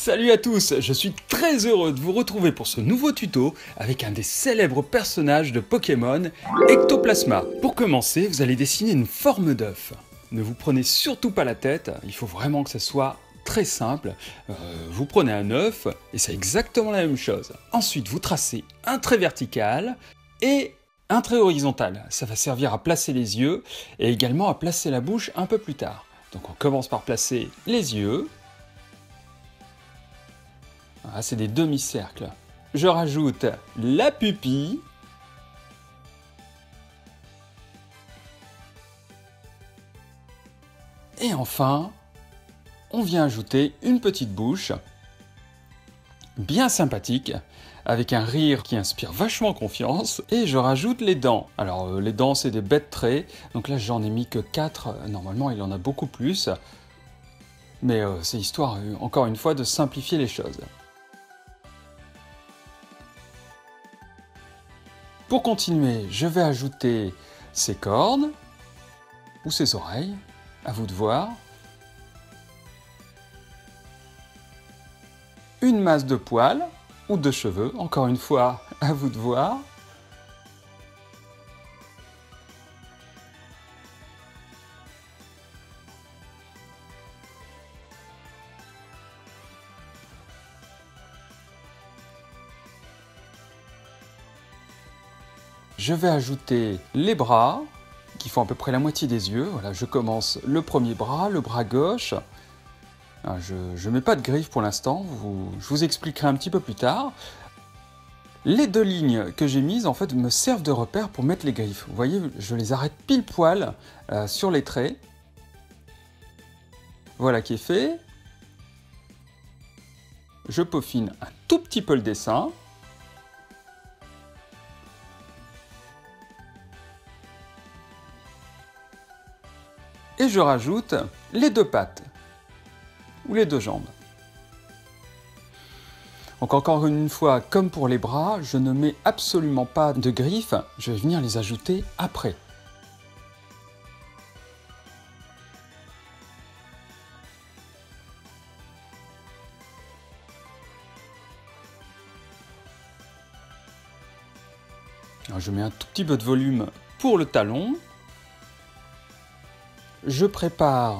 Salut à tous, je suis très heureux de vous retrouver pour ce nouveau tuto avec un des célèbres personnages de Pokémon, Ectoplasma. Pour commencer, vous allez dessiner une forme d'œuf. Ne vous prenez surtout pas la tête, il faut vraiment que ça soit très simple. Vous prenez un œuf et c'est exactement la même chose. Ensuite, vous tracez un trait vertical et un trait horizontal. Ça va servir à placer les yeux et également à placer la bouche un peu plus tard. Donc on commence par placer les yeux. Ah, c'est des demi-cercles. Je rajoute la pupille. Et enfin, on vient ajouter une petite bouche, bien sympathique, avec un rire qui inspire vachement confiance. Et je rajoute les dents. Alors les dents, c'est des bêtes traits. Donc là, j'en ai mis que 4. Normalement, il en a beaucoup plus. Mais c'est histoire, encore une fois, de simplifier les choses. Pour continuer, je vais ajouter ses cornes ou ses oreilles, à vous de voir. Une masse de poils ou de cheveux, encore une fois, à vous de voir. Je vais ajouter les bras, qui font à peu près la moitié des yeux. Voilà, je commence le premier bras, le bras gauche. Je ne mets pas de griffe pour l'instant, je vous expliquerai un petit peu plus tard. Les deux lignes que j'ai mises, en fait, me servent de repère pour mettre les griffes. Vous voyez, je les arrête pile poil sur les traits. Voilà qui est fait. Je peaufine un tout petit peu le dessin. Et je rajoute les deux pattes, ou les deux jambes. Donc encore une fois, comme pour les bras, je ne mets absolument pas de griffes, je vais venir les ajouter après. Alors je mets un tout petit peu de volume pour le talon. Je prépare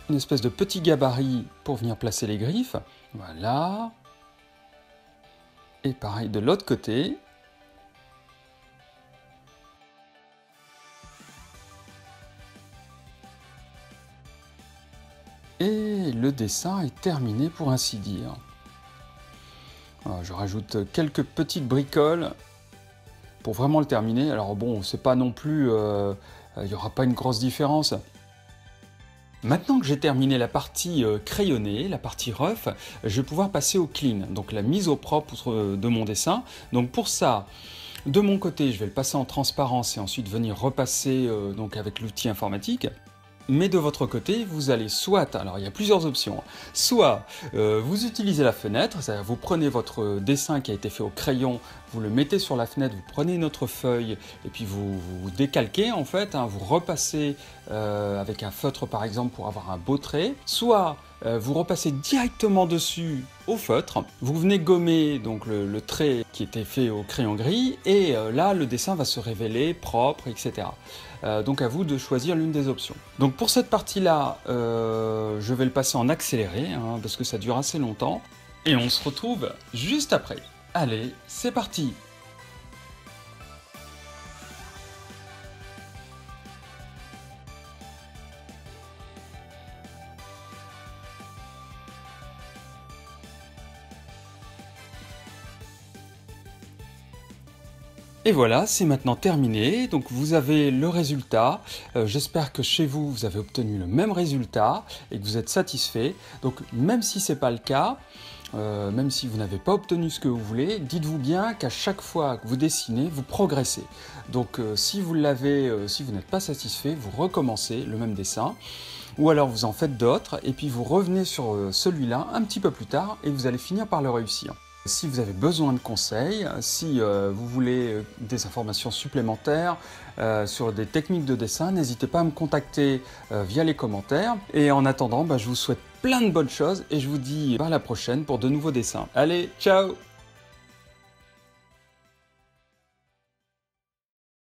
une espèce de petit gabarit pour venir placer les griffes. Voilà. Et pareil de l'autre côté. Et le dessin est terminé pour ainsi dire. Alors, je rajoute quelques petites bricoles pour vraiment le terminer. Alors bon, c'est pas non plus... il n'y aura pas une grosse différence. Maintenant que j'ai terminé la partie crayonnée, la partie rough, je vais pouvoir passer au clean, donc la mise au propre de mon dessin. Donc pour ça, de mon côté, je vais le passer en transparence et ensuite venir repasser donc avec l'outil informatique. Mais de votre côté, vous allez soit, alors il y a plusieurs options, soit vous utilisez la fenêtre, c'est-à-dire vous prenez votre dessin qui a été fait au crayon, vous le mettez sur la fenêtre, vous prenez une autre feuille et puis vous décalquez en fait, vous repassez avec un feutre par exemple pour avoir un beau trait, soit vous repassez directement dessus au feutre, vous venez gommer donc le trait qui était fait au crayon gris et là le dessin va se révéler propre, etc. Donc à vous de choisir l'une des options. Donc pour cette partie-là, je vais le passer en accéléré, parce que ça dure assez longtemps. Et on se retrouve juste après. Allez, c'est parti! Et voilà, c'est maintenant terminé, donc vous avez le résultat. J'espère que chez vous, vous avez obtenu le même résultat et que vous êtes satisfait. Donc même si ce n'est pas le cas, même si vous n'avez pas obtenu ce que vous voulez, dites-vous bien qu'à chaque fois que vous dessinez, vous progressez. Donc si vous n'êtes pas satisfait, vous recommencez le même dessin. Ou alors vous en faites d'autres et puis vous revenez sur celui-là un petit peu plus tard et vous allez finir par le réussir. Si vous avez besoin de conseils, si vous voulez des informations supplémentaires sur des techniques de dessin, n'hésitez pas à me contacter via les commentaires. Et en attendant, je vous souhaite plein de bonnes choses et je vous dis à la prochaine pour de nouveaux dessins. Allez, ciao!